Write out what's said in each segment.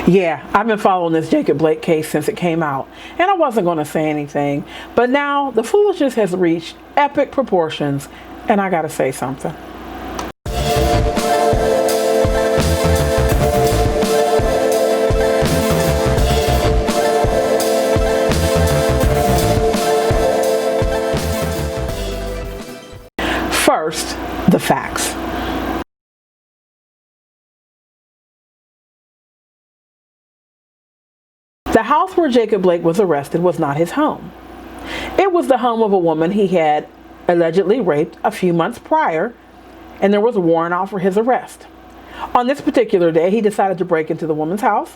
Yeah, I've been following this Jacob Blake case since it came out, and I wasn't going to say anything, but now the foolishness has reached epic proportions, and I got to say something. First, the facts. The house where Jacob Blake was arrested was not his home. It was the home of a woman he had allegedly raped a few months prior, and there was a warrant out for his arrest. On this particular day, he decided to break into the woman's house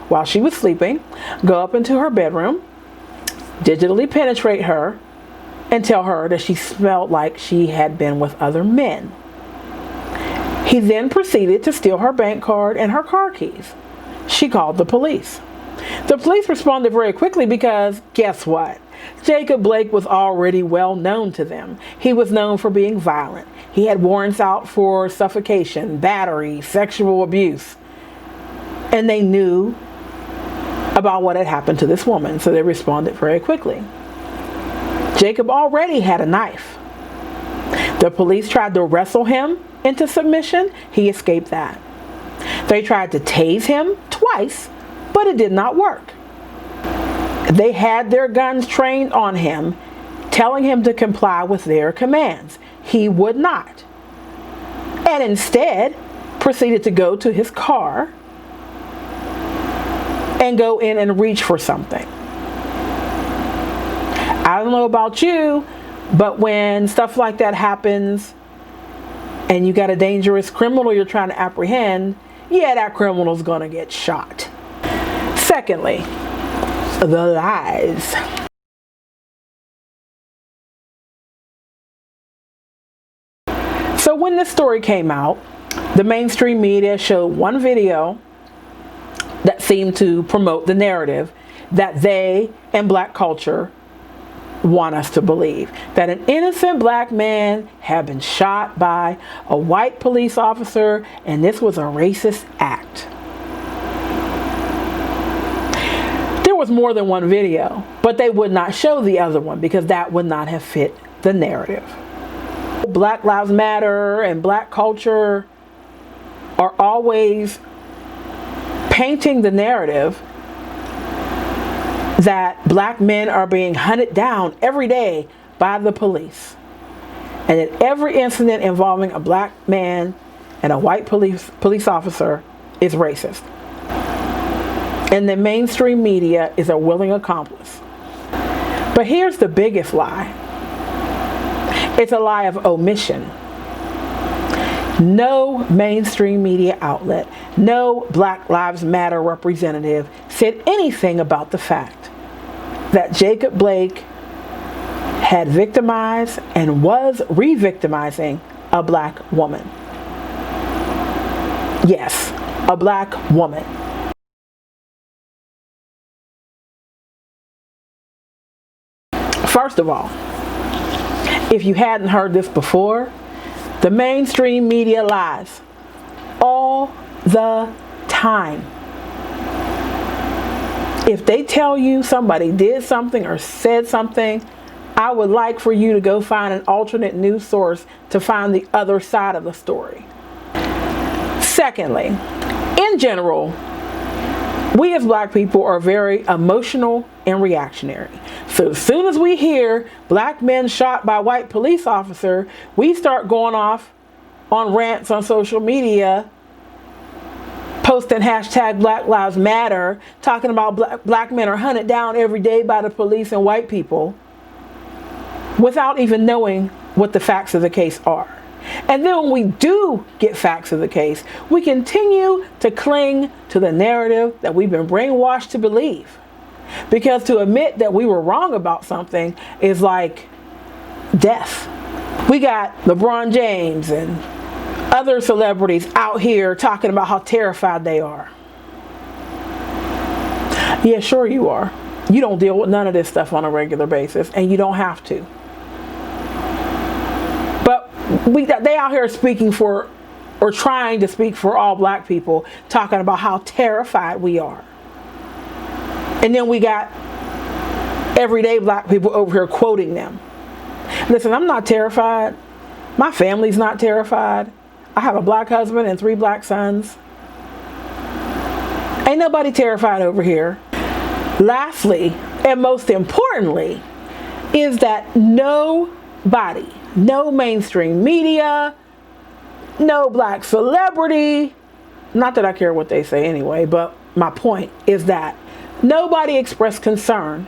while she was sleeping, go up into her bedroom, digitally penetrate her, and tell her that she smelled like she had been with other men. He then proceeded to steal her bank card and her car keys. She called the police. The police responded very quickly because, guess what? Jacob Blake was already well known to them. He was known for being violent. He had warrants out for suffocation, battery, sexual abuse. And they knew about what had happened to this woman, so they responded very quickly. Jacob already had a knife. The police tried to wrestle him into submission. He escaped that. They tried to tase him twice, but it did not work. They had their guns trained on him, telling him to comply with their commands. He would not, and instead proceeded to go to his car and go in and reach for something. I don't know about you, but when stuff like that happens and you got a dangerous criminal you're trying to apprehend, yeah, that criminal's gonna get shot. Secondly, the lies. So when this story came out, the mainstream media showed one video that seemed to promote the narrative that they and black culture want us to believe, that an innocent black man had been shot by a white police officer and this was a racist act. There was more than one video, but they would not show the other one because that would not have fit the narrative. Black Lives Matter and black culture are always painting the narrative that black men are being hunted down every day by the police, and that every incident involving a black man and a white police officer is racist. And the mainstream media is a willing accomplice. But here's the biggest lie. It's a lie of omission. No mainstream media outlet, no Black Lives Matter representative said anything about the fact that Jacob Blake had victimized and was re-victimizing a black woman. Yes, a black woman. First of all, if you hadn't heard this before, the mainstream media lies all the time. If they tell you somebody did something or said something, I would like for you to go find an alternate news source to find the other side of the story. Secondly, in general, we as black people are very emotional and reactionary. So as soon as we hear black men shot by white police officer, we start going off on rants on social media, posting hashtag Black Lives Matter, talking about black men are hunted down every day by the police and white people without even knowing what the facts of the case are. And then when we do get facts of the case, we continue to cling to the narrative that we've been brainwashed to believe. Because to admit that we were wrong about something is like death. We got LeBron James and other celebrities out here talking about how terrified they are. Yeah, sure you are. You don't deal with none of this stuff on a regular basis, and you don't have to. But they out here speaking for or trying to speak for all black people, talking about how terrified we are. And then we got everyday black people over here quoting them. Listen, I'm not terrified. My family's not terrified. I have a black husband and 3 black sons. Ain't nobody terrified over here. Lastly, and most importantly, is that nobody, no mainstream media, no black celebrity, not that I care what they say anyway, but my point is that nobody expressed concern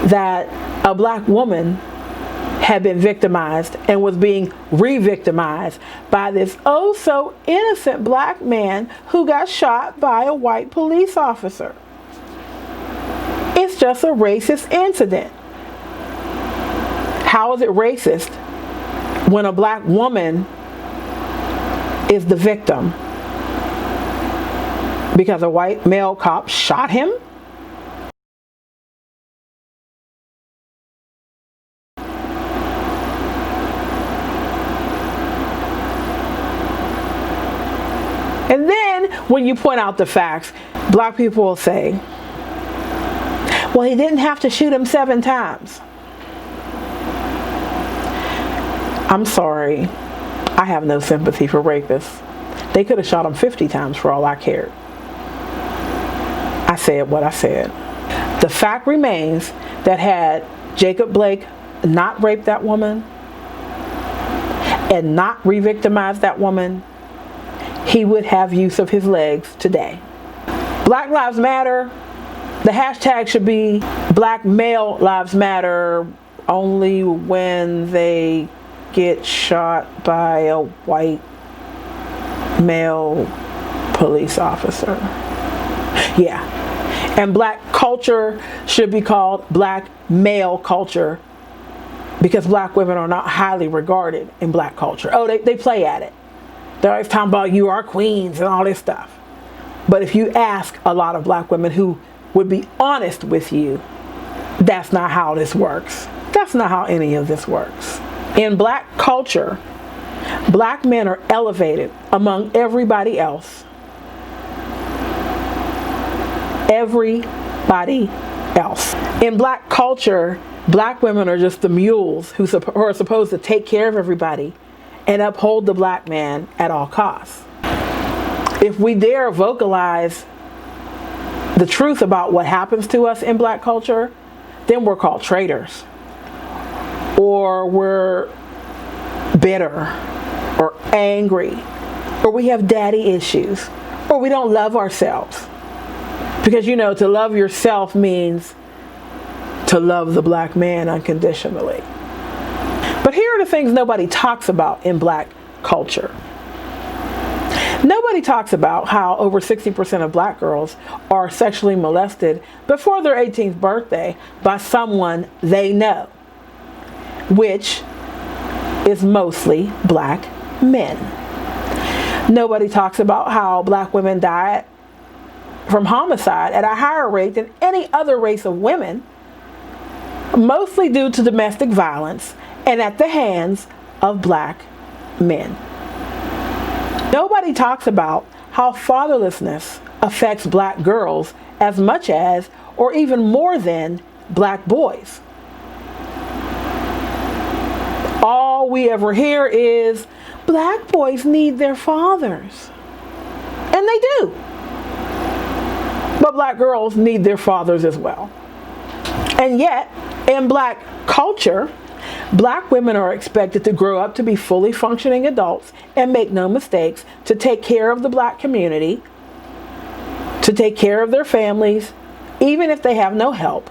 that a black woman had been victimized and was being re-victimized by this oh so innocent black man who got shot by a white police officer. It's just a racist incident. How is it racist when a black woman is the victim because a white male cop shot him? And then when you point out the facts, black people will say, well, he didn't have to shoot him 7 times. I'm sorry. I have no sympathy for rapists. They could have shot him 50 times for all I cared. I said what I said. The fact remains that had Jacob Blake not raped that woman and not re-victimized that woman, he would have use of his legs today. Black Lives Matter. The hashtag should be Black Male Lives Matter only when they get shot by a white male police officer. Yeah. And black culture should be called black male culture because black women are not highly regarded in black culture. Oh, they play at it. They're always talking about you are queens and all this stuff. But if you ask a lot of black women who would be honest with you, that's not how this works. That's not how any of this works. In black culture, black men are elevated among everybody else. Everybody else. In black culture, black women are just the mules who are supposed to take care of everybody and uphold the black man at all costs. If we dare vocalize the truth about what happens to us in black culture, then we're called traitors, or we're bitter, or angry, or we have daddy issues, or we don't love ourselves. Because you know, to love yourself means to love the black man unconditionally. But here are the things nobody talks about in black culture. Nobody talks about how over 60% of black girls are sexually molested before their 18th birthday by someone they know, which is mostly black men. Nobody talks about how black women die from homicide at a higher rate than any other race of women, mostly due to domestic violence and at the hands of black men. Nobody talks about how fatherlessness affects black girls as much as, or even more than, black boys. All we ever hear is, black boys need their fathers. And they do. But black girls need their fathers as well. And yet, in black culture, black women are expected to grow up to be fully functioning adults and make no mistakes, to take care of the black community, to take care of their families, even if they have no help,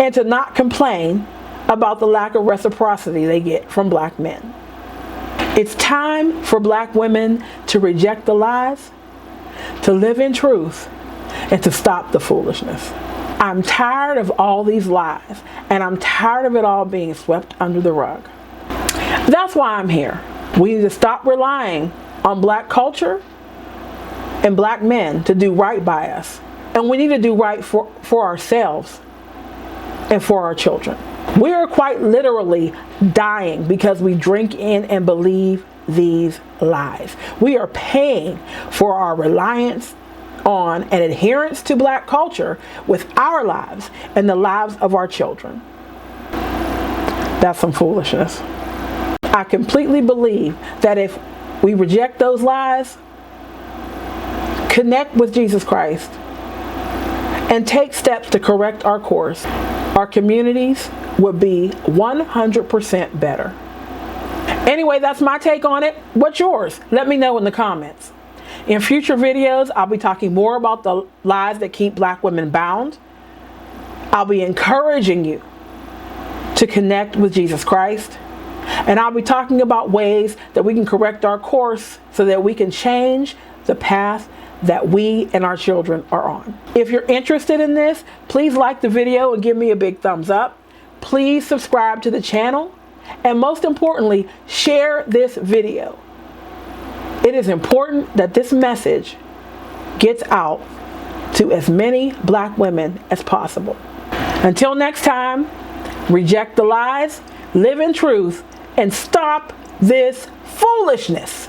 and to not complain about the lack of reciprocity they get from black men. It's time for black women to reject the lies, to live in truth, and to stop the foolishness. I'm tired of all these lies, and I'm tired of it all being swept under the rug. That's why I'm here. We need to stop relying on black culture and black men to do right by us. And we need to do right for ourselves and for our children. We are quite literally dying because we drink in and believe these lies. We are paying for our reliance on and adherence to black culture with our lives and the lives of our children. That's some foolishness. I completely believe that if we reject those lies, connect with Jesus Christ, and take steps to correct our course, our communities would be 100% better. Anyway, that's my take on it. What's yours? Let me know in the comments. In future videos, I'll be talking more about the lies that keep black women bound. I'll be encouraging you to connect with Jesus Christ. And I'll be talking about ways that we can correct our course so that we can change the path that we and our children are on. If you're interested in this, please like the video and give me a big thumbs up. Please subscribe to the channel. And most importantly, share this video. It is important that this message gets out to as many black women as possible. Until next time, reject the lies, live in truth, and stop this foolishness.